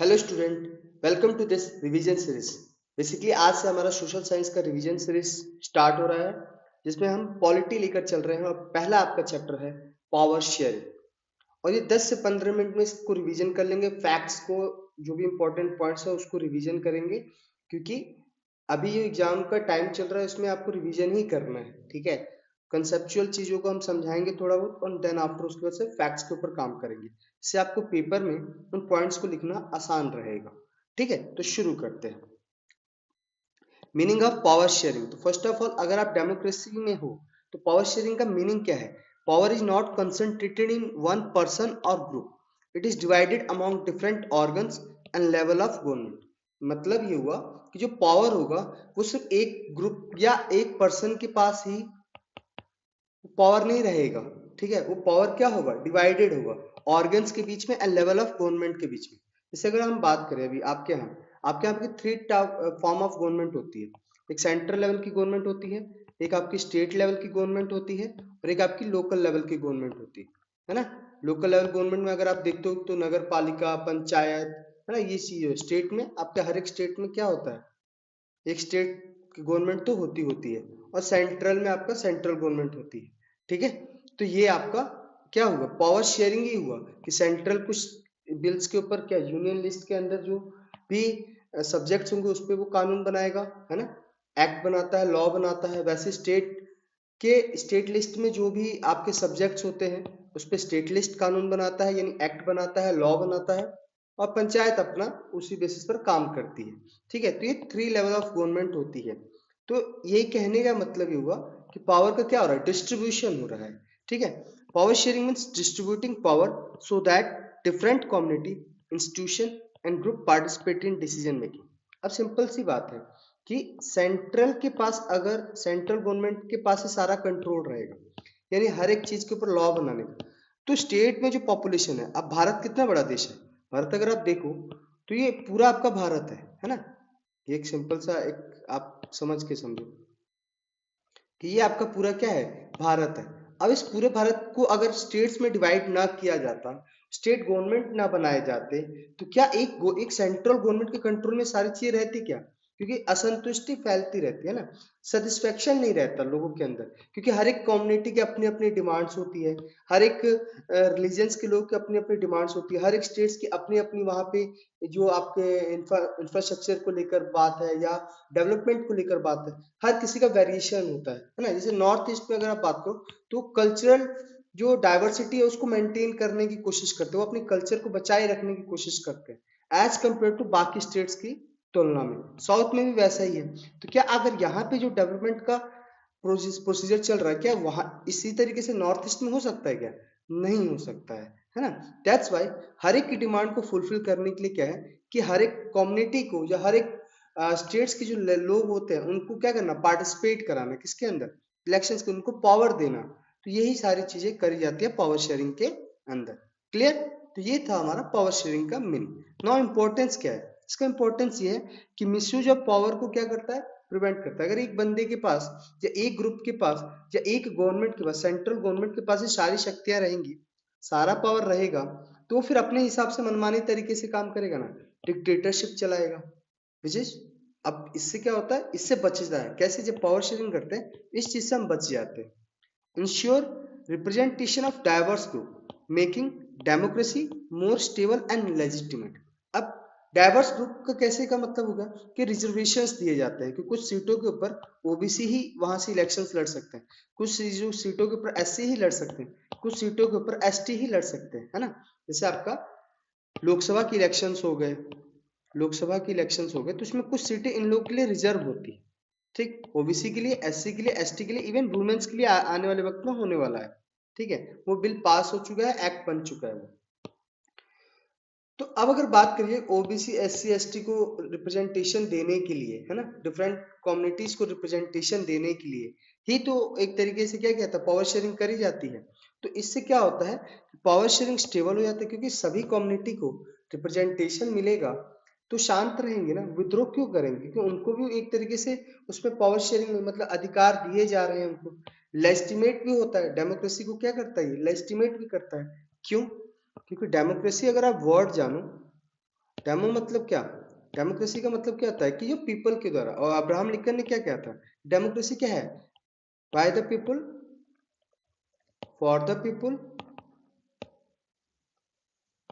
Hello student, welcome to this revision series. Basically आज से हमारा सोशल साइंस का रिवीजन सीरीज स्टार्ट हो रहा है, जिसमें हम पॉलिटी लेकर चल रहे हैं और पहला आपका चैप्टर है पावर शेयरिंग। और ये 10 से 15 मिनट में इसको रिवीजन कर लेंगे। फैक्ट्स को, जो भी इंपॉर्टेंट पॉइंट्स है उसको रिवीजन करेंगे, क्योंकि अभी ये एग्जाम का टाइम चल रहा है, इसमें आपको रिवीजन ही करना है। ठीक है, कंसेप्चुअल चीजों को हम समझाएंगे थोड़ा बहुत, और देन आफ्टर उसके बाद से फैक्ट्स के ऊपर काम करेंगे। इससे आपको पेपर में उन पॉइंट्स को लिखना आसान रहेगा। ठीक है, तो शुरू करते हैं। Meaning of power sharing. तो फर्स्ट ऑफ ऑल, अगर आप डेमोक्रेसी में हो तो पावर शेयरिंग का मीनिंग क्या है? Power is not concentrated in one person or group, it is divided among different organs and level of government. मतलब ये हुआ कि जो पावर होगा वो सिर्फ एक ग्रुप या एक पर्सन के पास ही पावर नहीं रहेगा। ठीक है, वो पावर क्या होगा? डिवाइडेड होगा ऑर्गन्स के बीच में एंड लेवल ऑफ गवर्नमेंट के बीच में। जैसे अगर हम बात करें, अभी आपके यहाँ की थ्री फॉर्म ऑफ गवर्नमेंट होती है। एक सेंट्रल लेवल की गवर्नमेंट होती है, एक आपकी स्टेट लेवल की गवर्नमेंट होती है, और एक आपकी लोकल लेवल की गवर्नमेंट होती है ना। लोकल लेवल गवर्नमेंट में अगर आप देखते हो तो नगर पालिका, पंचायत, है ना, ये चीज है। स्टेट में आपके हर एक स्टेट में क्या होता है? एक स्टेट की गवर्नमेंट तो होती है, और सेंट्रल में आपका सेंट्रल गवर्नमेंट होती है। ठीक है, तो ये आपका क्या हुआ? पावर शेयरिंग ही हुआ कि सेंट्रल कुछ बिल्स के ऊपर, क्या यूनियन लिस्ट के अंदर जो भी सब्जेक्ट्स होंगे उस पर वो कानून बनाएगा, है ना, एक्ट बनाता है, लॉ बनाता है। वैसे स्टेट लिस्ट में जो भी आपके सब्जेक्ट्स होते हैं उस पर स्टेट लिस्ट कानून बनाता है, यानी एक्ट बनाता है, लॉ बनाता है। और पंचायत अपना उसी बेसिस पर काम करती है। ठीक है, तो ये थ्री लेवल ऑफ गवर्नमेंट होती है। तो ये कहने का मतलब ये हुआ कि पावर का क्या हो रहा है? डिस्ट्रीब्यूशन हो रहा है। ठीक है, power sharing means distributing power so that different community, institution and group participate in decision making. अब सिंपल सी बात है कि सेंट्रल के पास, अगर सेंट्रल गवर्नमेंट के पास ही सारा कंट्रोल रहेगा, यानी हर एक चीज के ऊपर लॉ बनाने का, तो स्टेट में जो पॉपुलेशन है, अब भारत कितना बड़ा देश है? भारत अगर आप देखो तो ये पूरा आपका भारत है ना। ये एक सिंपल सा एक आप समझ के समझो कि ये आपका पूरा क्या है? भारत है। अब इस पूरे भारत को अगर स्टेट्स में डिवाइड ना किया जाता, स्टेट गवर्नमेंट ना बनाए जाते, तो क्या एक सेंट्रल गवर्नमेंट के कंट्रोल में सारी चीजें रहती क्या? क्योंकि असंतुष्टि फैलती रहती है ना, सेटिस्फेक्शन नहीं रहता लोगों के अंदर, क्योंकि हर एक कम्युनिटी की अपनी अपनी डिमांड्स होती है, हर एक रिलीजन्स के लोग की अपनी अपनी डिमांड्स होती है, हर एक स्टेट्स की अपनी अपनी वहाँ पे जो आपके इंफ्रास्ट्रक्चर को लेकर बात है या डेवलपमेंट को लेकर बात है, हर किसी का वेरिएशन होता है ना। जैसे नॉर्थ ईस्ट में अगर आप बात करो तो कल्चरल जो डाइवर्सिटी है उसको मेंटेन करने की कोशिश करते हैं, वो अपने कल्चर को बचाए रखने की कोशिश करते हैं एज कंपेयर टू बाकी स्टेट्स की तुलना में। साउथ में भी वैसा ही है। तो क्या अगर यहाँ पे जो डेवलपमेंट का प्रोसीजर चल रहा है, क्या वहां इसी तरीके से नॉर्थ ईस्ट में हो सकता है? क्या नहीं हो सकता है ना। दैट्स वाई हर एक की डिमांड को फुलफिल करने के लिए क्या है कि हर एक कम्युनिटी को या हर एक स्टेट्स के जो लोग होते हैं उनको क्या करना? पार्टिसिपेट कराना किसके अंदर? इलेक्शंस के, उनको पावर देना। तो यही सारी चीजें करी जाती है पावर शेयरिंग के अंदर। क्लियर? तो ये था हमारा पावर शेयरिंग का मीनिंग। नाउ इंपॉर्टेंस क्या है इसका? इंपॉर्टेंस ये है कि मिसयूज ऑफ पावर को क्या करता है? प्रिवेंट करता है। अगर एक बंदे के पास या एक ग्रुप के पास या एक गवर्नमेंट के पास, सेंट्रल गवर्नमेंट के पास ये सारी शक्तियां रहेंगी, सारा पावर रहेगा, तो वो फिर अपने हिसाब से मनमानी तरीके से काम करेगा ना, डिक्टेटरशिप चलाएगा। विच इज, अब इससे क्या होता है? इससे बचना है कैसे? जब पावर शेयरिंग करते हैं इस चीज से हम बच जाते हैं। Ensure representation of diverse group, making democracy more stable and legitimate. अब डाइवर्स ग्रुप का कैसे का मतलब होगा कि रिजर्वेशंस दिए जाते हैं कि कुछ सीटों के ऊपर ओबीसी ही वहां से इलेक्शंस लड़ सकते हैं, कुछ सीटों के ऊपर एससी ही लड़ सकते हैं, कुछ सीटों के ऊपर एसटी ही लड़ सकते हैं, है ना। जैसे आपका लोकसभा की इलेक्शंस हो गए, तो इसमें कुछ सीटें इन लोगों के लिए रिजर्व होती है। ठीक, ओबीसी के लिए, एससी के लिए, एसटी के लिए, इवन वुमेन्स के लिए आने वाले वक्त में होने वाला है। ठीक है, वो बिल पास हो चुका है, एक्ट बन चुका है वो। तो अब अगर बात करिए ओबीसी, एससी, एसटी को रिप्रेजेंटेशन देने के लिए, है ना, डिफरेंट कम्युनिटीज को रिप्रेजेंटेशन देने के लिए ही तो एक तरीके से क्या कहता है? पावर शेयरिंग करी जाती है। तो इससे क्या होता है? पावर शेयरिंग स्टेबल हो जाता है, क्योंकि सभी कम्युनिटी को रिप्रेजेंटेशन मिलेगा तो शांत रहेंगे ना, विद्रोह क्यों करेंगे? क्योंकि उनको भी एक तरीके से उसमें पावर शेयरिंग में मतलब अधिकार दिए जा रहे हैं उनको। लेजिटिमेट भी होता है, डेमोक्रेसी को क्या करता है? लेजिटिमेट भी करता है। क्यों? क्योंकि डेमोक्रेसी अगर आप वर्ड जानो डेमो मतलब क्या? डेमोक्रेसी का मतलब क्या होता है कि जो पीपल के द्वारा, और अब्राहम लिंकन ने क्या कहा था? डेमोक्रेसी क्या है? By the people, for the people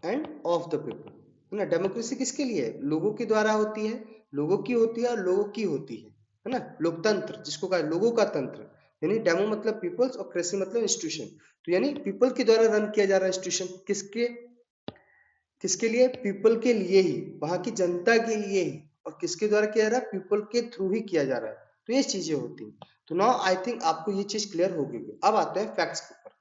end of the people, है ना। डेमोक्रेसी किसके लिए है? लोगों के द्वारा होती है, लोगों की होती है और लोगों की होती है ना। लोकतंत्र जिसको कहा लोगों का तंत्र, यानी डेमो मतलब पीपल्स और क्रेसी मतलब इंस्टीट्यूशन। तो यानी पीपल के द्वारा रन किया जा रहा है इंस्टीट्यूशन, किसके किसके लिए? पीपल के लिए ही, वहां की जनता के लिए ही। और किसके द्वारा किया जा रहा है? पीपल के थ्रू ही किया जा रहा है। तो ये चीजें होती हैं। तो नाउ आई थिंक आपको ये चीज क्लियर हो गई। अब आते हैं फैक्ट्स के ऊपर।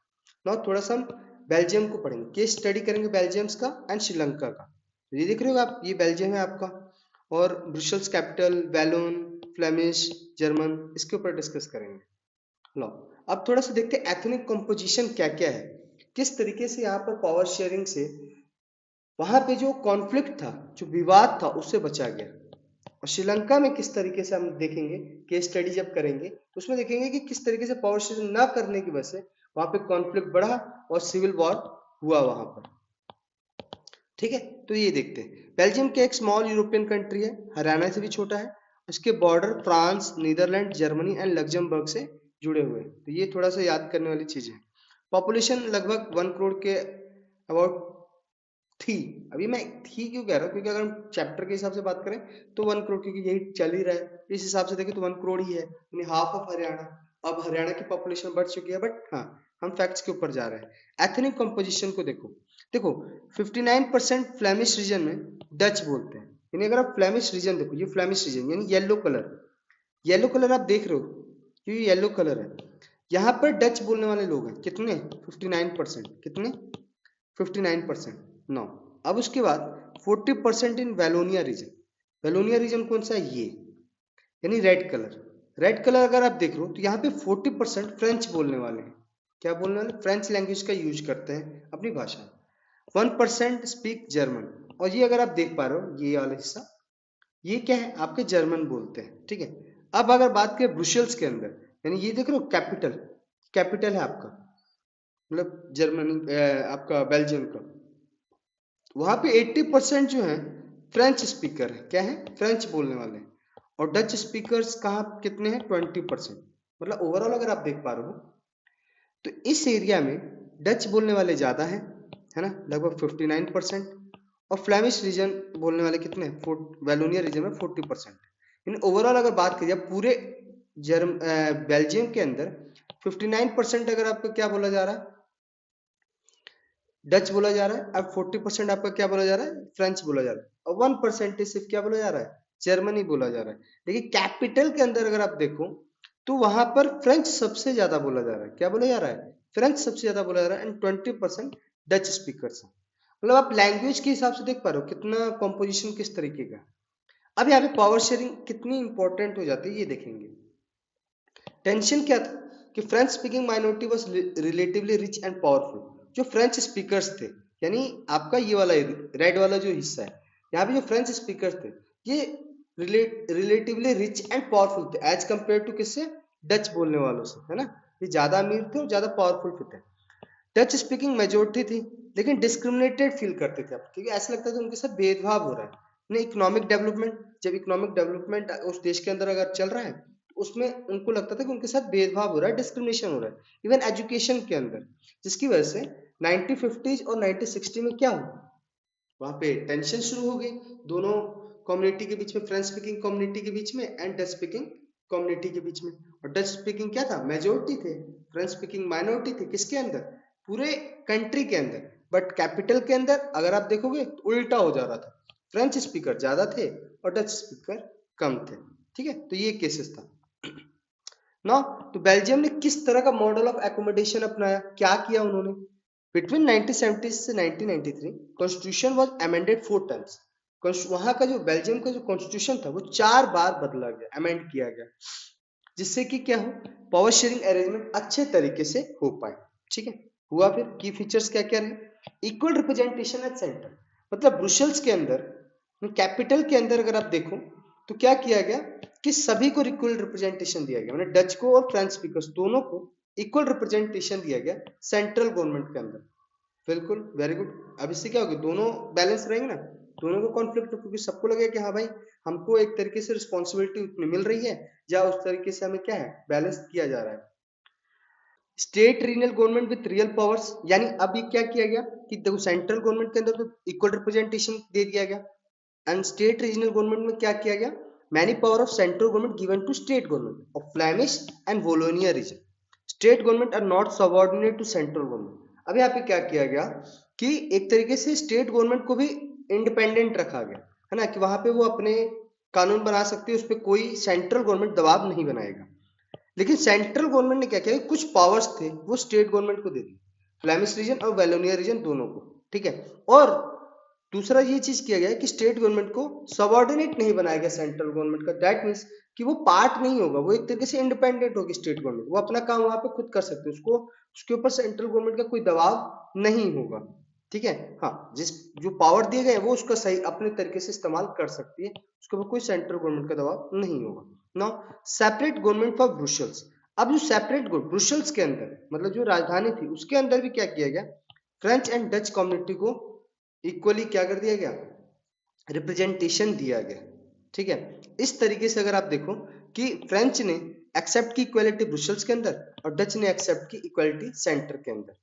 नाउ थोड़ा सा हम बेल्जियम को पढ़ेंगे, केस स्टडी करेंगे बेल्जियम का एंड श्रीलंका का। तो ये देख रहे हो आप, ये बेल्जियम है आपका, और ब्रुसेल्स कैपिटल, वैलोन, फ्लेमिश, जर्मन, इसके ऊपर डिस्कस करेंगे। लो, अब थोड़ा सा देखते हैं एथनिक कंपोजिशन क्या क्या है, किस तरीके से यहाँ पर पावर शेयरिंग से वहां पे जो कॉन्फ्लिक्ट था, जो विवाद था, उससे बचा गया। और श्रीलंका में किस तरीके से हम देखेंगे, केस स्टडी जब करेंगे तो उसमें देखेंगे कि किस तरीके से पावर शेयरिंग ना करने की वजह से वहां पे कॉन्फ्लिक्ट बढ़ा और सिविल वॉर हुआ वहां पर। ठीक है, तो ये देखते हैं। बेल्जियम के एक स्मॉल यूरोपियन कंट्री है, हरियाणा से भी छोटा है। उसके border France, Netherland, Germany and Luxembourg से जुड़े हुए हैं। तो ये थोड़ा सा याद करने वाली चीज है। पॉपुलेशन लगभग 1 करोड़ के अबाउट थी। अभी मैं थी क्यों कह रहा हूँ, क्योंकि अगर हम चैप्टर के हिसाब से बात करें तो 1 करोड़, क्योंकि यही चल ही रहा है, इस हिसाब से देखें तो 1 करोड़ ही है, यानी हाफ ऑफ हरियाणा। अब हरियाणा की पॉपुलेशन बढ़ चुकी है, बट हाँ, हम फैक्ट्स के ऊपर जा रहे हैं। एथनिक कंपोजिशन को देखो, देखो 59% फ्लेमिश रीजन में डच बोलते हैं। यानी अगर आप फ्लेमिश रीजन देखो, ये फ्लेमिश रीजन यानी येलो कलर, येलो कलर आप देख रहे हो, ये येलो कलर है, यहाँ पर डच बोलने वाले लोग हैं कितने? 59%। कितने? 59%। नौ, अब उसके बाद 40% इन वेलोनिया रीजन। वेलोनिया रीजन कौन सा है? ये यानी रेड कलर। रेड कलर अगर आप देख रहे हो तो यहाँ पे 40% फ्रेंच बोलने वाले हैं। क्या बोलने वाले? फ्रेंच लैंग्वेज का यूज करते हैं अपनी भाषा। 1% स्पीक जर्मन। और ये अगर आप देख पा रहे हो, ये वाला हिस्सा, ये क्या है? आपके जर्मन बोलते हैं। ठीक है, अब अगर बात करें ब्रुसेल्स के अंदर, यानी ये देख रहे हो कैपिटल, कैपिटल है आपका, मतलब जर्मनी, आपका बेल्जियम का, वहां पे 80% जो है फ्रेंच स्पीकर है। क्या है? फ्रेंच बोलने वाले हैं। और डच स्पीकर्स कहाँ कितने हैं? 20%। मतलब ओवरऑल अगर आप देख पा रहे हो तो इस एरिया में डच बोलने वाले ज्यादा हैं, है ना, लगभग 59%। और फ्लेमिश रीजन बोलने वाले कितने? वेलोनिया रीजन में 40%। इन ओवरऑल अगर बात करिए पूरे बेल्जियम के अंदर 59% अगर आपको क्या बोला जा रहा है? डच बोला जा रहा है। अब 40% आपका क्या बोला जा रहा है? फ्रेंच बोला जा रहा है। और 1% सिर्फ क्या बोला जा रहा है? जर्मनी बोला जा रहा है। लेकिन कैपिटल के अंदर अगर आप देखो तो वहां पर फ्रेंच सबसे ज्यादा बोला जा रहा है। क्या बोला जा रहा है? फ्रेंच सबसे ज्यादा बोला जा रहा है, एंड 20% डच स्पीकर्स हैं। मतलब आप लैंग्वेज के हिसाब से देख पा रहे हो कितना कॉम्पोजिशन किस तरीके का। अब यहाँ पे पावर शेयरिंग कितनी इंपॉर्टेंट हो जाती है ये देखेंगे। टेंशन क्या था कि French speaking minority was relatively rich and powerful. जो फ्रेंच स्पीकर्स थे, यानी आपका ये वाला रेड वाला जो हिस्सा है, यहाँ पे जो फ्रेंच स्पीकर्स थे, ये रिलेटिवली रिच एंड पावरफुल थे एज कंपेयर टू किससे? डच बोलने वालों से, है ना। ये ज्यादा अमीर थे और ज्यादा पावरफुल भी थे। डच स्पीकिंग मेजोरिटी थी, लेकिन डिस्क्रिमिनेटेड फील करते थे आप, क्योंकि ऐसा लगता था उनके साथ भेदभाव हो रहा है। नहीं, इकोनॉमिक डेवलपमेंट, जब इकोनॉमिक डेवलपमेंट उस देश के अंदर अगर चल रहा है तो उसमें उनको लगता था कि उनके साथ भेदभाव हो रहा है, डिस्क्रिमिनेशन हो रहा है, इवन एजुकेशन के अंदर। जिसकी वजह से 1950s और 1960 में क्या हुआ? वहां पे टेंशन शुरू हो गई दोनों कम्युनिटी के बीच में, फ्रेंच स्पीकिंग कम्युनिटी के बीच में एंड डच स्पीकिंग कम्युनिटी के बीच में। और डच स्पीकिंग क्या था? मेजोरिटी थे। फ्रेंच स्पीकिंग माइनॉरिटी थे। किसके अंदर? पूरे कंट्री के अंदर। बट कैपिटल के अंदर अगर आप देखोगे तो उल्टा हो जा रहा था, फ्रेंच स्पीकर ज्यादा थे और डच स्पीकर कम थे। ठीक है, तो ये केसेस था ना। तो बेल्जियम ने किस तरह का मॉडल ऑफ एकोमोडेशन अपनाया, क्या किया उन्होंने? बिटवीन 1970 से 1993 कॉन्स्टिट्यूशन वाज अमेंडेड 4 टाइम्स। वहां का जो बेल्जियम का जो कॉन्स्टिट्यूशन था वो 4 बार बदला गया, अमेंड किया गया, जिससे कि क्या हो? पावर शेयरिंग अरेंजमेंट अच्छे तरीके से हो पाए। ठीक है, हुआ। फिर की फीचर्स क्या क्या रहे? इक्वल रिप्रेजेंटेशन एट सेंटर, मतलब ब्रुसेल्स के अंदर, कैपिटल के अंदर अगर आप देखो तो क्या किया गया कि सभी को इक्वल रिप्रेजेंटेशन दिया गया, मतलब डच को और फ्रेंच स्पीकर्स दोनों को इक्वल रिप्रेजेंटेशन दिया गया सेंट्रल गवर्नमेंट के अंदर। बिल्कुल, वेरी गुड। अब इससे क्या होगा? दोनों बैलेंस रहेंगे ना। दोनों का कॉन्फ्लिक्ट, क्योंकि सबको लगे कि हाँ भाई हमको एक तरीके से रिस्पॉन्सिबिलिटी उतनी मिल रही है या उस तरीके से हमें क्या है बैलेंस किया जा रहा है। State regional government with real powers, यानी अब ये क्या किया गया कि देखो सेंट्रल गवर्नमेंट के अंदर तो इक्वल रिप्रेजेंटेशन दे दिया गया, एंड स्टेट रीजनल गवर्नमेंट में क्या किया गया, many power of central government given to state government of Flemish and Wallonia region. State government are not subordinate to central government. अब यहाँ पे क्या किया गया कि एक तरीके से स्टेट गवर्नमेंट को भी इंडिपेंडेंट रखा गया, है ना, कि वहां पे वो अपने कानून बना सकती है, उस पर कोई सेंट्रल गवर्नमेंट दबाव नहीं बनाएगा। लेकिन सेंट्रल गवर्नमेंट ने क्या किया, कुछ पावर्स थे वो स्टेट गवर्नमेंट को दे दी, फ्लैमिश रीजन और वेलोनिया रीजन दोनों को, ठीक है। और दूसरा ये चीज किया गया कि स्टेट गवर्नमेंट को सबऑर्डिनेट नहीं बनाया गया सेंट्रल गवर्नमेंट का, दैट मीन्स कि वो पार्ट नहीं होगा, वो एक तरीके से इंडिपेंडेंट होगी स्टेट गवर्नमेंट, वो अपना काम वहां पे खुद कर सकते हैं, उसको उसके ऊपर सेंट्रल गवर्नमेंट का कोई दबाव नहीं होगा, ठीक है। हाँ, जिस जो पावर दिए गए वो उसका सही अपने तरीके से इस्तेमाल कर सकती है, उसके ऊपर कोई सेंट्रल गवर्नमेंट का दबाव नहीं होगा। Now separate government for Brussels. अब जो सेपरेट ब्रुसेल्स के अंदर मतलब जो राजधानी थी उसके अंदर भी क्या किया गया, फ्रेंच एंड डच कम्युनिटी को इक्वली क्या कर दिया गया, रिप्रेजेंटेशन दिया गया, ठीक है। इस तरीके से अगर आप देखो कि फ्रेंच ने एक्सेप्ट की इक्वालिटी ब्रुसेल्स के अंदर और डच ने एक्सेप्ट की इक्वालिटी सेंटर के अंदर,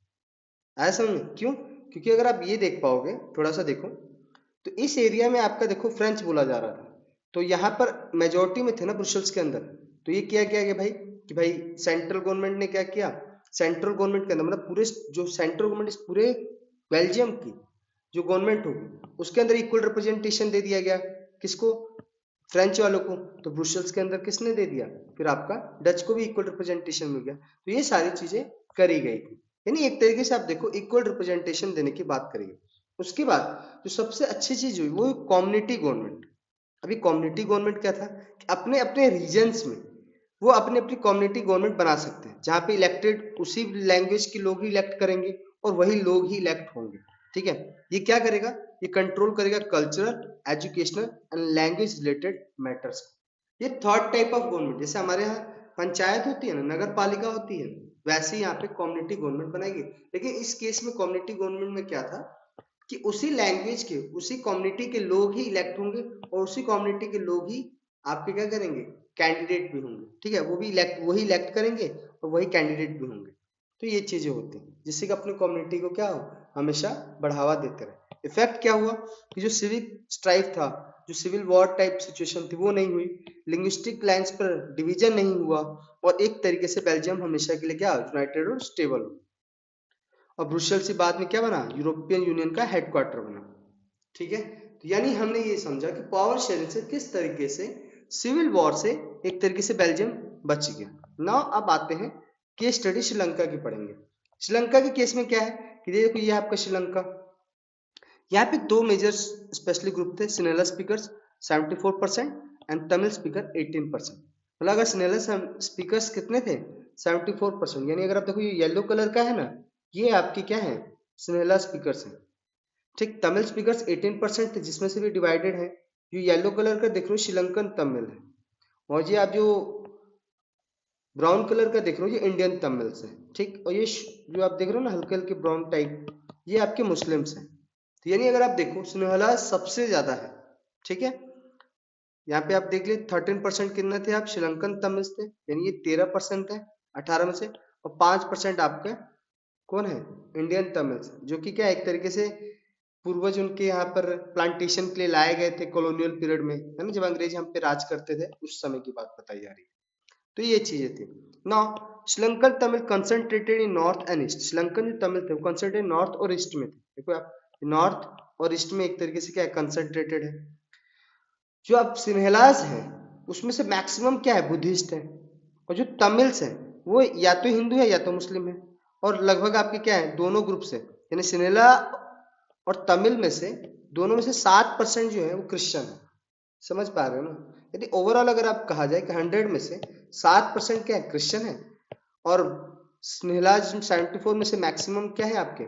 आया समझ में? क्यों? क्योंकि अगर आप ये देख पाओगे, थोड़ा सा देखो तो इस एरिया में आपका देखो फ्रेंच बोला जा रहा था, तो यहाँ पर मेजोरिटी में थे ना ब्रुसेल्स के अंदर, तो ये किया गया कि भाई सेंट्रल गवर्नमेंट ने क्या किया, सेंट्रल गवर्नमेंट के अंदर मतलब पूरे जो सेंट्रल गवर्नमेंट इस पूरे बेल्जियम की जो गवर्नमेंट होगी उसके अंदर इक्वल रिप्रेजेंटेशन दे दिया गया, किसको, फ्रेंच वालों को। तो ब्रुसेल्स के अंदर किसने दे दिया, फिर आपका डच को भी इक्वल रिप्रेजेंटेशन मिल गया। तो ये सारी चीजें करी गई थी, यानी एक तरीके से आप देखो इक्वल रिप्रेजेंटेशन देने की बात करेंगे। उसके बाद जो सबसे अच्छी चीज हुई वो कम्युनिटी गवर्नमेंट। अभी कम्युनिटी गवर्नमेंट क्या था कि अपने अपने रीजन्स में वो अपने अपनी कम्युनिटी गवर्नमेंट बना सकते हैं, जहाँ पे इलेक्टेड उसी लैंग्वेज के लोग ही इलेक्ट करेंगे और वही लोग ही इलेक्ट होंगे, ठीक है। ये क्या करेगा, ये कंट्रोल करेगा cultural, educational and language related matters. ये थर्ड टाइप ऑफ गवर्नमेंट, जैसे हमारे यहाँ पंचायत होती है ना, नगर पालिका होती है, वैसे यहाँ पे कम्युनिटी गवर्नमेंट बनाएगी। लेकिन इस केस में कम्युनिटी गवर्नमेंट में क्या था कि उसी लैंग्वेज के उसी कम्युनिटी के लोग ही इलेक्ट होंगे और उसी कम्युनिटी के लोग ही आपके क्या करेंगे, कैंडिडेट भी होंगे, ठीक है, वो भी इलेक्ट वही इलेक्ट करेंगे और वही कैंडिडेट भी होंगे। तो ये चीजें होती हैं जिससे कि अपनी कम्युनिटी को क्या हो, हमेशा बढ़ावा देते रहे। इफेक्ट क्या हुआ कि जो सिविक स्ट्राइक था, जो सिविल वॉर टाइप सिचुएशन थी वो नहीं हुई, लिंग्विस्टिक लाइंस पर डिवीजन नहीं हुआ और एक तरीके से बेल्जियम हमेशा के लिए क्या यूनाइटेड और स्टेबल हो। और ब्रुसेल्स से बाद में क्या बना, यूरोपियन यूनियन का हेडक्वार्टर बना, ठीक है। तो यानी हमने ये समझा कि पावर शेयरिंग से किस तरीके से सिविल वॉर से एक तरीके से बेल्जियम बच गया। नाउ अब आते हैं केस स्टडी श्रीलंका की पढ़ेंगे। श्रीलंका के केस में क्या है कि देखो ये आपका श्रीलंका, यहाँ पे दो मेजर स्पेशली ग्रुप थे, सिनेला स्पीकर्स 74% एंड तमिल स्पीकर 18%। मतलब अगर सिनेला स्पीकर्स कितने थे 74%, यानी अगर आप देखो ये येलो कलर का है ना, ये आपके क्या है सिनेला स्पीकर्स हैं, ठीक। तमिल स्पीकर्स 18% थे जिसमें से भी डिवाइडेड है, जो येलो कलर का देख रहे हो श्रीलंकन तमिल है, और ये आप जो ब्राउन कलर का देख रहे हो ये इंडियन तमिल्स है, ठीक। और ये जो आप देख रहे हो ना हल्के हल्के ब्राउन टाइप, ये आपके मुस्लिम्स हैं। तो यानी अगर आप देखो सिन्हला सबसे ज्यादा है, ठीक है। यहाँ पे आप देख लीजिए 13% कितने थे आप श्रीलंकन तमिल्स थे, यानी ये 13% है 18 में से, और 5% आपके कौन है इंडियन तमिल्स, जो कि क्या एक तरीके से पूर्वज उनके यहाँ पर प्लांटेशन के लिए लाए गए थे कॉलोनियल पीरियड में, है ना, जब अंग्रेज हम पे राज करते थे उस समय की बात बताई जा रही है। तो ये चीजें थी। Now Sri Lankan Tamil concentrated in north and east. Sri Lankan जो तमिल थे वो कंसंट्रेटेड नॉर्थ और ईस्ट में थे, देखो आप नॉर्थ और ईस्ट में एक तरीके से क्या है कंसंट्रेटेड है। जो अब सिन्हलाज है उसमें से मैक्सिमम क्या है बुद्धिस्ट है, और जो तमिल्स है वो या तो हिंदू है या तो मुस्लिम है, और लगभग आपके क्या है दोनों ग्रुप से, यानी सिन्हला और तमिल में से दोनों में से 7% जो है वो क्रिश्चियन है। समझ पा रहे हो ना, यदि ओवरऑल अगर आप कहा जाए कि 100 में से 7% क्या है क्रिश्चियन है, और स्नेहलाज 74 में से मैक्सिमम क्या है आपके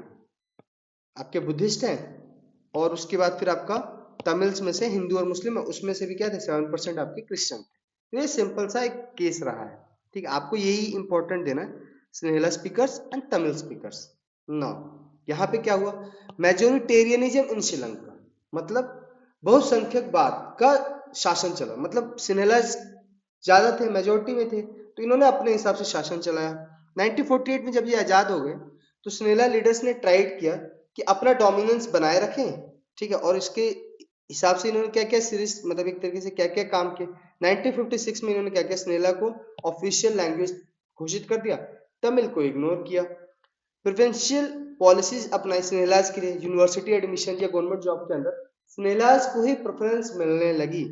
आपके बुद्धिस्ट हैं, और उसके बाद फिर आपका तमिल्स में से हिंदू और मुस्लिम है, उसमें से भी क्या थे 7% आपके क्रिश्चियन थे। तो ये सिंपल सा एक केस रहा है, ठीक है। आपको यही इंपॉर्टेंट देना है, Sinhala speakers and Tamil speakers. Now यहाँ पे क्या हुआ, मेजोरिटेरियनिज्म इन श्रीलंका, मतलब बहुसंख्यकवाद का शासन चला, मतलब सिन्हेला ज्यादा थे, मेजोरिटी में थे, तो इन्होंने अपने हिसाब से शासन चलाया। 1948 में जब ये आजाद हो गए तो सिन्हेला लीडर्स ने ट्राइड किया कि अपना डोमिनेंस बनाए रखें, ठीक है, और इसके हिसाब से इन्होंने क्या क्या सीरीज, मतलब एक तरीके से क्या क्या काम किए। 1956 में इन्होंने क्या क्या, सिन्हेला को ऑफिशियल लैंग्वेज घोषित कर दिया, तमिल को इग्नोर किया, प्रिफरेंशियल पॉलिसीज अपनाई सिन्हेलाज के लिए, यूनिवर्सिटी एडमिशन या गवर्नमेंट जॉब के अंदर सिन्हेलाज को ही प्रेफरेंस मिलने लगी।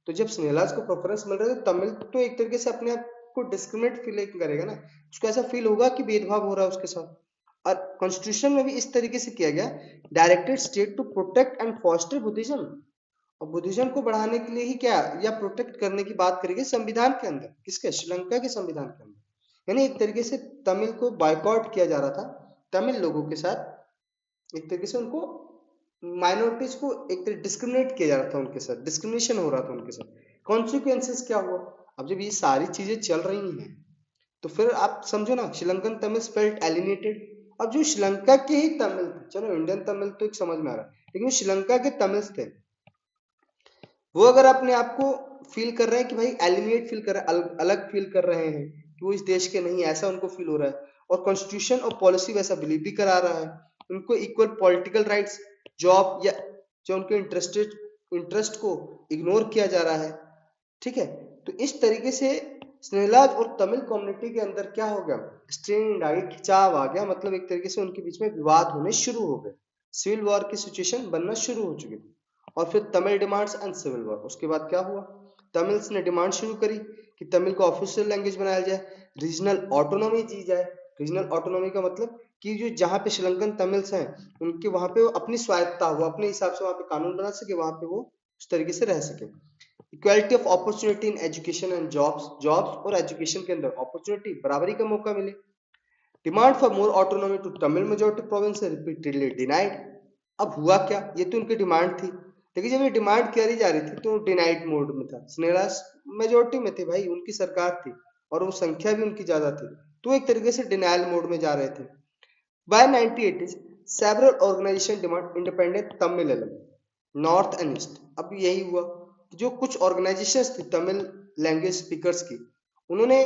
तो जब सिन्हेलाज को प्रेफरेंस मिल रहा है तो तमिल तो एक तरीके से अपने आप को डिस्क्रिमिनेट फील करेगा ना, उसको ऐसा फील होगा कि भेदभाव हो रहा है उसके साथ। और कॉन्स्टिट्यूशन में भी इस तरीके से किया गया, directed state to protect and foster Buddhism, और बुद्धिज्म को बढ़ाने के लिए ही क्या, या प्रोटेक्ट करने की बात करेंगे संविधान के अंदर, किसके, श्रीलंका के संविधान के अंदर। यानी एक तरीके से तमिल को बायकॉट किया जा रहा था, तमिल लोगों के साथ एक तरीके से उनको, माइनॉरिटीज को एक तरह डिस्क्रिमिनेट किया जा रहा था, उनके साथ डिस्क्रिमिनेशन हो रहा था उनके साथ। कॉन्सिक्वेंसेस क्या हुआ, अब जब ये सारी चीजें चल रही हैं तो फिर आप समझो ना, श्रीलंकन तमिल फेल्ट एलिनेटेड। अब जो श्रीलंका के ही तमिल थे, चलो इंडियन तमिल तो एक समझ में आ रहा है, लेकिन श्रीलंका के तमिल थे, वो अगर अपने आप को फील कर रहे हैं कि भाई एलिनेट फील कर रहे हैं, अलग फील कर रहे हैं कि वो इस देश के नहीं, ऐसा उनको फील हो रहा है, और कॉन्स्टिट्यूशन और पॉलिसी वैसा बिलीव भी करा रहा है, उनको इक्वल पॉलिटिकल राइट्स, जॉब, या जो उनके इंटरेस्ट को इग्नोर किया जा रहा है, ठीक है। तो इस तरीके से स्नेहलाज और तमिल कम्युनिटी के अंदर क्या हो गया, स्ट्रेन आ गई, खिंचाव आ गया, मतलब एक तरीके से उनके बीच में विवाद होने शुरू हो गए, सिविल वॉर की सिचुएशन बनना शुरू हो चुकी थी। और फिर Tamil demands and civil war, उसके बाद क्या हुआ, तमिल्स ने डिमांड शुरू करी कि तमिल को ऑफिशियल लैंग्वेज बनाया जाए, रीजनल ऑटोनॉमी दी जाए। रीजनल ऑटोनॉमी का मतलब कि जो जहाँ पे श्रीलंकन तमिल्स हैं उनके वहां पे अपनी स्वायत्ता हो, अपने हिसाब से वहां पे कानून बना सके, वहां पे वो उस तरीके से रह सके। Equality of opportunity in education and jobs और एजुकेशन के अंदर अपॉर्चुनिटी, बराबरी का मौका मिले। Demand for more autonomy to Tamil majority province repeatedly denied. अब हुआ क्या, ये तो उनकी डिमांड थी, लेकिन जब ये डिमांड करी जा रही थी तो डिनाइड मोड में था। स्नेहलाज मेजोरिटी में थे भाई, उनकी सरकार थी और वो संख्या भी उनकी ज्यादा थी, तो एक तरीके से डिनाइल मोड में जा रहे थे। By 1980s several organisation demand independent Tamil north and east. अब यही हुआ, जो कुछ ऑर्गेनाइजेशंस थी तमिल लैंग्वेज स्पीकर्स की, उन्होंने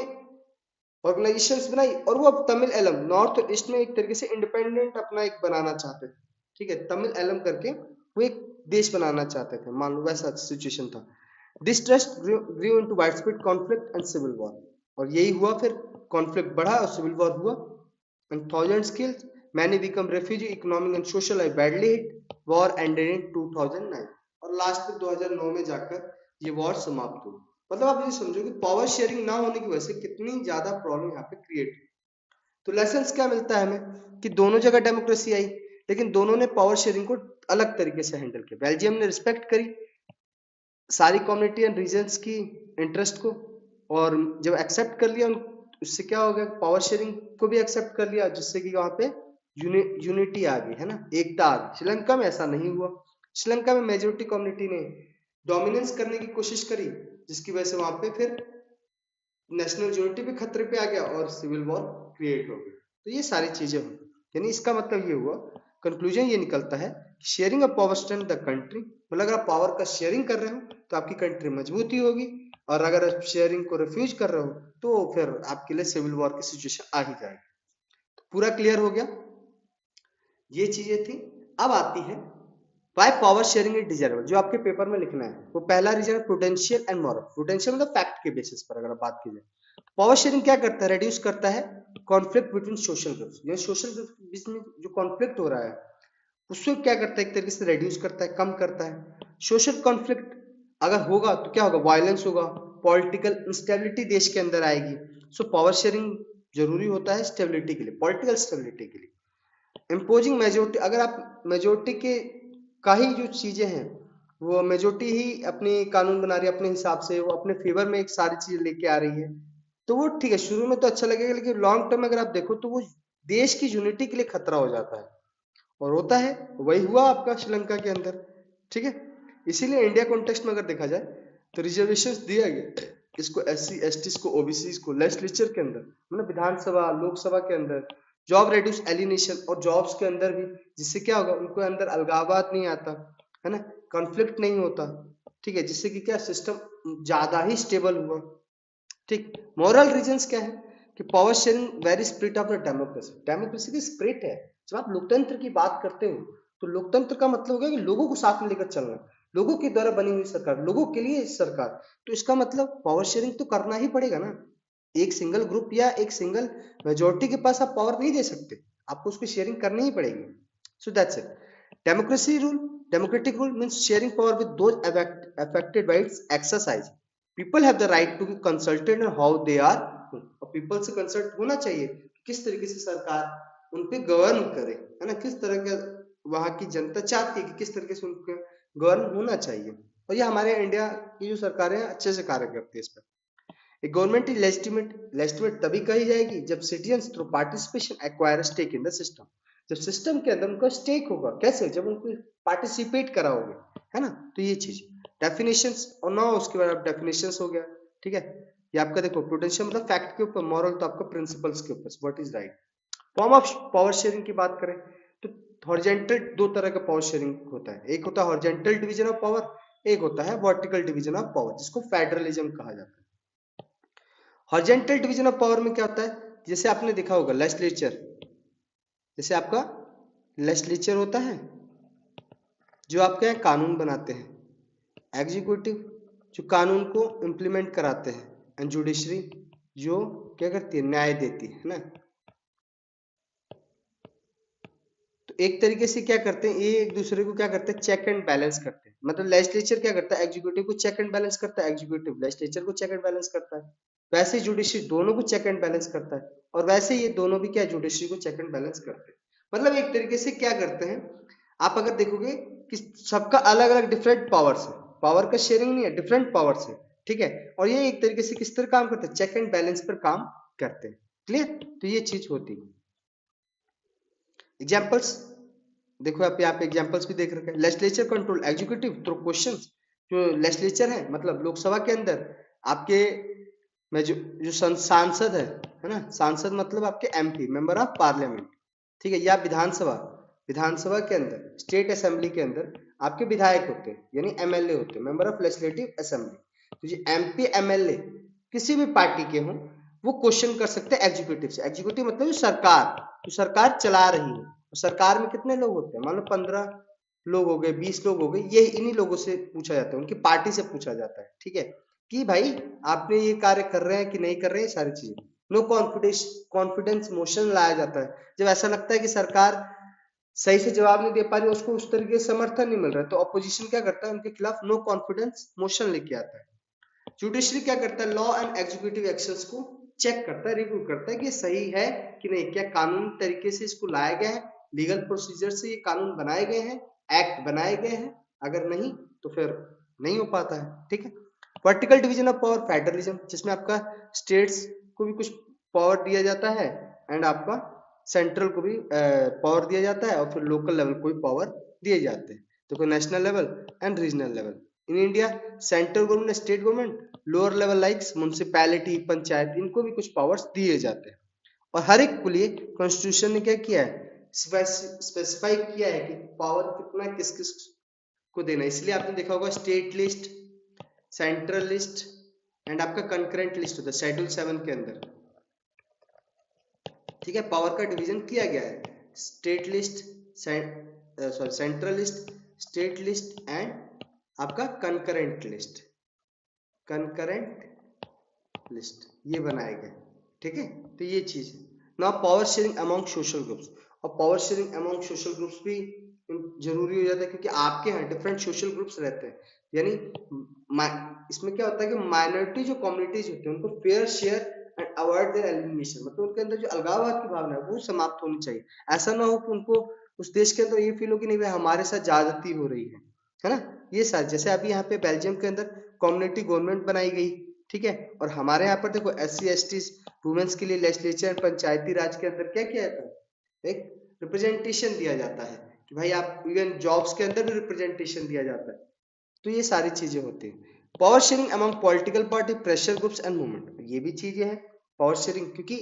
ऑर्गेनाइजेशंस बनाई और वो अब तमिल एलम नॉर्थ और ईस्ट में एक तरीके से इंडिपेंडेंट अपना एक बनाना चाहते थे, ठीक है, तमिल एलम करके वो एक देश बनाना चाहते थे, मान लो वैसा सिचुएशन था। Distrust grew into widespread conflict and civil war, और यही हुआ, फिर कॉन्फ्लिक्ट बढ़ा और सिविल वॉर हुआ, and thousands killed, many become refugee, economic and social life badly hit, war ended in 2009, और लास्ट में 2009 में जाकर ये वॉर समाप्त हुई। मतलब आप ये समझो कि पावर शेयरिंग ना होने की वजह से कितनी ज्यादा प्रॉब्लम यहाँ पे क्रिएट। तो लेसन्स क्या मिलता है हमें कि दोनों जगह डेमोक्रेसी आई, लेकिन दोनों ने पावर शेयरिंग को अलग तरीके से हैंडल किया। बेल्जियम ने रिस्पेक्ट करी सारी कम्युनिटी एंड रीजन्स की इंटरेस्ट को, और जब एक्सेप्ट कर लिया उससे क्या हो गया, पावर शेयरिंग को भी एक्सेप्ट कर लिया, जिससे कि वहां पे यूनिटी आ गई, है ना, एकता आ गई। श्रीलंका में ऐसा नहीं हुआ, श्रीलंका में मेजोरिटी कम्युनिटी ने डोमिनेंस करने की कोशिश करी, जिसकी वजह से वहां पे फिर नेशनल यूनिटी भी खतरे पे आ गया और सिविल वॉर क्रिएट हो गया। तो ये सारी चीजें हुई, यानी इसका मतलब ये हुआ, कंक्लूजन ये निकलता है, sharing of power strength the country, मतलब अगर आप पावर का शेयरिंग कर रहे हो तो आपकी कंट्री मजबूती होगी, और अगर आप शेयरिंग को रिफ्यूज कर रहे हो तो फिर आपके लिए सिविल वॉर की सिचुएशन आ ही जाएगी। तो पूरा क्लियर हो गया, ये चीजें थी। अब आती है why power sharing is desirable, जो आपके पेपर में लिखना है। वो पहला रीजन है प्रूडेंशियल एंड मॉरल। प्रूडेंशियल मतलब फैक्ट के बेसिस पर अगर बात की जाए, पावर शेयरिंग क्या करता है, रिड्यूस करता है कॉन्फ्लिक्ट बिटवीन सोशल ग्रुप्स, यानी सोशल ग्रुप के बीच में जो कॉन्फ्लिक्ट हो रहा है उसको क्या करता है, एक तरीके से रिड्यूस करता है, कम करता है। सोशल कॉन्फ्लिक्ट अगर होगा तो क्या होगा, वायलेंस होगा, पॉलिटिकल इंस्टेबिलिटी देश के अंदर आएगी। सो पावर शेयरिंग जरूरी होता है स्टेबिलिटी के लिए, पॉलिटिकल स्टेबिलिटी के लिए। इम्पोजिंग मेजोरिटी, अगर आप मेजोरिटी के का ही जो चीजें हैं, वो मेजोरिटी ही अपनी कानून बना रही है अपने हिसाब से, वो अपने फेवर में एक सारी चीजें लेके आ रही है, तो वो ठीक है, शुरू में तो अच्छा लगेगा, लेकिन लॉन्ग टर्म अगर आप देखो तो वो देश की यूनिटी के लिए खतरा हो जाता है, और होता है, वही हुआ आपका श्रीलंका के अंदर, ठीक है। इसीलिए इंडिया कॉन्टेक्स्ट में अगर देखा जाए तो रिजर्वेशंस दिया गया इसको, SC ST को, OBC को लेजिस्लेचर के अंदर, मतलब विधानसभा लोकसभा के अंदर, जॉब रेड्यूस एलिनेशन, और जॉब्स के अंदर भी, जिससे क्या होगा, उनको अंदर अलगाववाद नहीं आता, है ना, कॉन्फ्लिक्ट नहीं होता, ठीक है, जिससे कि क्या सिस्टम ज्यादा ही स्टेबल हुआ। ठीक, मॉरल रीजंस क्या है कि power sharing very spirit of the democracy, democracy की स्पिरिट है। जब आप लोकतंत्र की बात करते हो तो लोकतंत्र का मतलब हो गया कि लोगों को साथ में लेकर चलना, लोगों के द्वारा बनी हुई सरकार, लोगों के लिए सरकार। तो इसका मतलब पावर शेयरिंग तो करना ही पड़ेगा ना। एक सिंगल ग्रुप या एक सिंगल मेजोरिटी के पास आप पावर नहीं दे सकते, आपको उसकी शेयरिंग करनी ही पड़ेगी। So that's it. Democracy rule, democratic rule means sharing power with those affected by its exercise. People have the right to be consulted on how they are, और people से कंसल्ट होना चाहिए किस तरीके से सरकार उन पे गवर्न करे, है ना, किस तरह का वहां की जनता चाहती है कि किस तरीके से उनका गवर्न होना चाहिए। और ये हमारे इंडिया की जो सरकारें हैं अच्छे से कार्य करती है इस पर। A government is legitimate तभी कही जाएगी जब citizens through participation acquire a stake in the system, जब सिस्टम के अंदर उनका स्टेक होगा। कैसे? जब उनको पार्टिसिपेट कराओगे, है ना। तो ये चीज डेफिनेशंस, और ना उसके बाद डेफिनेशंस हो गया, ठीक है। ये आपका देखो प्रूडेंशियल मतलब फैक्ट के ऊपर, मॉरल तो आपका प्रिंसिपल्स के ऊपर, what is right. Form of power sharing की बात करें तो हॉरिजॉन्टल दो तरह का पावर शेयरिंग होता है, एक होता है हॉरिजॉन्टल डिवीजन ऑफ पावर, एक होता है वर्टिकल डिवीजन ऑफ पावर, जिसको फेडरलिज्म कहा जाता है। हॉरिजॉन्टल डिवीजन ऑफ पावर में क्या होता है, जैसे आपने देखा होगा लेजिस्लेचर, जैसे आपका लेजिस्लेचर होता है जो आपके यहाँ कानून बनाते हैं, एग्जीक्यूटिव जो कानून को इम्प्लीमेंट कराते हैं, एंड जुडिशरी जो क्या करती है, न्याय देती है ना। तो एक तरीके से क्या करते हैं, ये एक दूसरे को क्या करते हैं, चेक एंड बैलेंस करते हैं। मतलब लेजिस्लेचर क्या करता है, एग्जीक्यूटिव को चेक एंड बैलेंस करता है, एग्जीक्यूटिव लेजिस्लेचर को चेक एंड बैलेंस करता है। वैसे जुडिशरी दोनों को चेक एंड बैलेंस करता है, और वैसे ये दोनों भी क्या जुडिशरी को चेक एंड बैलेंस करते हैं। मतलब एक तरीके से क्या करते हैं, आप अगर देखोगे कि सबका अलग अलग डिफरेंट पावर्स है, पावर का शेयरिंग नहीं है, डिफरेंट पावर्स है, ठीक है। और ये एक तरीके से किस तरह काम करते हैं, चेक एंड बैलेंस पर काम करते हैं। क्लियर? तो ये चीज होती है। एग्जाम्पल्स देखो, आप यहाँ पे एग्जांपल्स भी देख रखे हैं। Legislature control executive through questions, जो लेजिस्लेचर है मतलब लोकसभा के अंदर आपके में जो सांसद है ना, सांसद मतलब आपके एमपी, मेंबर ऑफ पार्लियामेंट, ठीक है, या विधानसभा, विधानसभा के अंदर स्टेट असेंबली के अंदर आपके विधायक होते हैं, यानी एमएलए होते हैं, मेंबर ऑफ लेजिस्लेटिव असेंबली। तो जो एमपी एमएलए किसी भी पार्टी के हों, वो क्वेश्चन कर सकते हैं एग्जीक्यूटिव से। एग्जीक्यूटिव मतलब जो सरकार चला रही है। सरकार में कितने लोग होते हैं, मान लो 15 लोग हो गए, 20 लोग हो गए, ये इन्हीं लोगों से पूछा जाता है, उनकी पार्टी से पूछा जाता है, ठीक है, कि भाई आपने ये कार्य कर रहे हैं कि नहीं कर रहे हैं, सारी चीजें। नो कॉन्फिडेंस मोशन लाया जाता है, जब ऐसा लगता है कि सरकार सही से जवाब नहीं दे पा रही, उसको उस तरीके से समर्थन नहीं मिल रहा है, तो अपोजिशन क्या करता है, उनके खिलाफ नो कॉन्फिडेंस मोशन लेके आता है। जुडिशरी क्या करता है, लॉ एंड एग्जीक्यूटिव एक्शंस को चेक करता है, रिव्यू करता है कि सही है कि नहीं, क्या कानून तरीके से इसको लाया गया है, लीगल प्रोसीजर से ये कानून बनाए गए हैं, एक्ट बनाए गए हैं, अगर नहीं तो फिर नहीं हो पाता है, ठीक है। Vertical division of power federalism, जिसमें आपका स्टेट्स को भी कुछ पावर दिया जाता है, एंड आपका सेंट्रल को भी पावर दिया जाता है, और फिर लोकल लेवल को भी पावर दिए जाते हैं। तो कोई national level and regional level. In India central government, state government, lower level likes municipality, panchayat, इनको भी कुछ पावर्स दिए जाते हैं। और हर एक के लिए कॉन्स्टिट्यूशन ने क्या किया है, स्पेसिफाई किया है कि पावर कितना किस किस को देना है। इसलिए आपने देखा होगा state list, central list and आपका कंकरेंट लिस्ट होता है शेड्यूल 7 के अंदर, ठीक है। पावर का डिवीजन किया गया है, state list, sorry central list, state list and आपका कंकरेंट लिस्ट, कंकरेंट लिस्ट ये बनाए गए, ठीक है। तो ये चीज है। Now power sharing among social groups, और power sharing among social groups भी जरूरी हो जाता है, क्योंकि आपके यहाँ डिफरेंट सोशल ग्रुप्स रहते हैं, यानी इसमें क्या होता है कि माइनॉरिटी जो कम्युनिटीज होती है उनको fair share and avoid there elimination, मतलब उनके अंदर जो अलगाववाद की भावना है वो समाप्त होनी चाहिए। ऐसा ना हो कि उनको उस देश के अंदर ये फील हो कि नहीं भाई हमारे साथ ज्यादती हो रही है ना। ये साथ जैसे अभी यहाँ पे बेल्जियम के अंदर कम्युनिटी गवर्नमेंट बनाई गई, ठीक है। और हमारे यहाँ पर देखो SC/ST वुमेन्स के लिए लेजिस्लेचर एंड पंचायती राज के अंदर क्या किया जाता है, एक रिप्रेजेंटेशन दिया जाता है कि भाई आप इवन जॉब्स के अंदर भी रिप्रेजेंटेशन दिया जाता है। तो ये सारी चीजें होती है। Power sharing among political party, pressure groups and movement, ये भी चीजें हैं पावर शेयरिंग, क्योंकि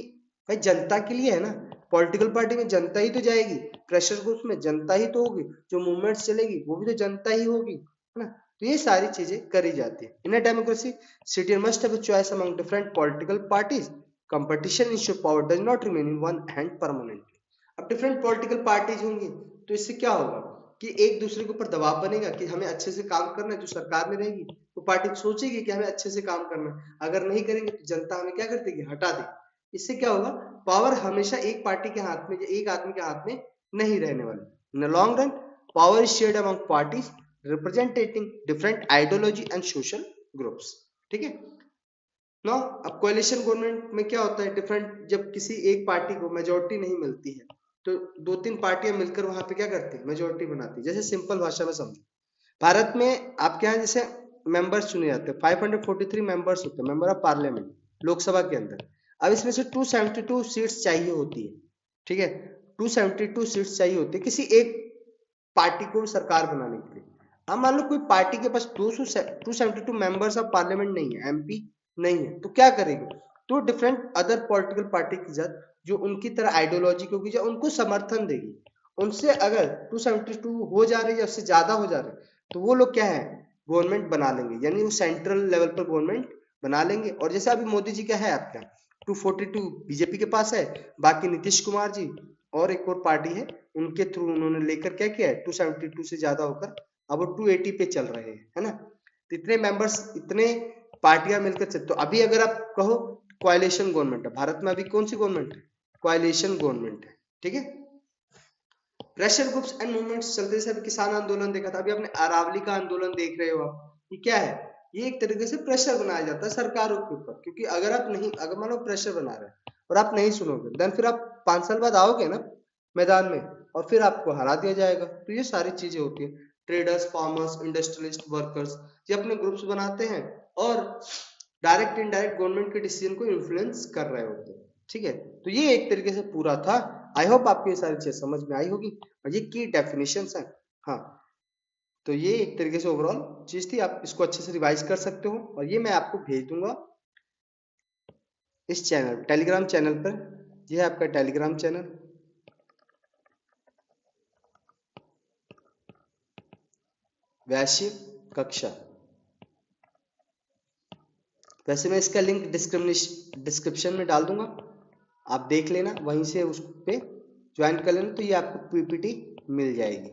भाई जनता के लिए है ना, पॉलिटिकल पार्टी में जनता ही तो जाएगी, प्रेशर ग्रुप में जनता ही तो होगी, जो मूवमेंट्स चलेगी वो भी तो जनता ही होगी, है ना। तो ये सारी चीजें करी जाती है। In a democracy citizen must have a choice among different political parties, competition ensure power does not remain in one hand permanently. अब डिफरेंट पॉलिटिकल पार्टीज होंगी तो इससे क्या होगा कि एक दूसरे के ऊपर दबाव बनेगा कि हमें अच्छे से काम करना है। जो सरकार में रहेगी तो पार्टी सोचेगी कि हमें अच्छे से काम करना है, अगर नहीं करेंगे तो जनता हमें क्या कर देगी, हटा देगी। इससे क्या होगा, पावर हमेशा एक पार्टी के हाथ में, एक आदमी के हाथ में नहीं रहने वाली। In the long run power is shared among parties representing different ideology and social groups. ठीक है ना। अब कोalition गवर्नमेंट में क्या होता है, डिफरेंट, जब किसी एक पार्टी को मेजोरिटी नहीं मिलती है तो दो तीन पार्टियां मिलकर वहां पे क्या करती है, मेजोरिटी बनाती है। जैसे सिंपल भाषा में समझो, भारत में आपके यहाँ जैसे मेंबर्स चुने जाते हैं, 543 मेंबर्स होते हैं, मेंबर ऑफ पार्लियामेंट लोकसभा के अंदर। अब इसमें से 272 सीट्स चाहिए होती है। ठीक है, 272 सीट्स चाहिए होती है किसी एक पार्टी को सरकार बनाने के लिए। अब मान लो कोई पार्टी के पास 272 मेंबर्स ऑफ पार्लियामेंट नहीं है, एमपी नहीं है, तो क्या करेगी, तो डिफरेंट अदर पॉलिटिकल पार्टी की जात जो उनकी तरह आइडियोलॉजी की होगी, जो उनको समर्थन देगी, उनसे अगर 272 हो जा रही है, उससे ज्यादा हो जा रहे हैं, तो वो लोग क्या है, गवर्नमेंट बना लेंगे, यानी वो सेंट्रल लेवल पर गवर्नमेंट बना लेंगे। और जैसे अभी मोदी जी का है आपका 242 बीजेपी के पास है, बाकी नीतीश कुमार जी और एक और पार्टी है, उनके थ्रू उन्होंने लेकर क्या किया है, 272 से ज्यादा होकर अब वो 280 पे चल रहे हैं, है ना। तो इतने मेंबर्स, इतने पार्टियां मिलकर चल, तो अभी अगर आप कहो कोalition गवर्नमेंट है भारत में, अभी कौन सी गवर्नमेंट है, कोalition गवर्नमेंट है। ठीक है, प्रेशर ग्रुप्स एंड मूवमेंट्स चलते, जैसे अभी किसान आंदोलन देखा था, अभी आपने अरावली का आंदोलन देख रहे हो आप, ये क्या है, ये एक तरीके से प्रेशर बनाया जाता है सरकारों के ऊपर, क्योंकि अगर आप नहीं, अगर मान लो प्रेशर बना रहे हैं और आप नहीं सुनोगे, देन फिर आप 5 साल बाद आओगे ना मैदान में और फिर आपको हरा दिया जाएगा। तो ये सारी चीजें होती है। ट्रेडर्स, फार्मर्स, इंडस्ट्रियलिस्ट, वर्कर्स, ये अपने ग्रुप्स बनाते हैं और डायरेक्ट इनडायरेक्ट गवर्नमेंट के डिसीजन को इन्फ्लुएंस कर रहे होते हैं। ठीक है, तो ये एक तरीके से पूरा था। आई होप आपको ये सारी चीजें समझ में आई होगी, और ये की डेफिनेशंस हैं। हाँ, तो ये एक तरीके से ओवरऑल चीज थी, आप इसको अच्छे से रिवाइज कर सकते हो, और ये मैं आपको भेज दूंगा इस चैनल, टेलीग्राम चैनल पर। ये है आपका टेलीग्राम चैनल, वैश्विक कक्षा। वैसे मैं इसका लिंक डिस्क्रिप्शन में डाल दूंगा, आप देख लेना, वहीं से उस पे ज्वाइन कर लेना, तो ये आपको पीपीटी मिल जाएगी।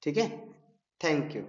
ठीक है, थैंक यू।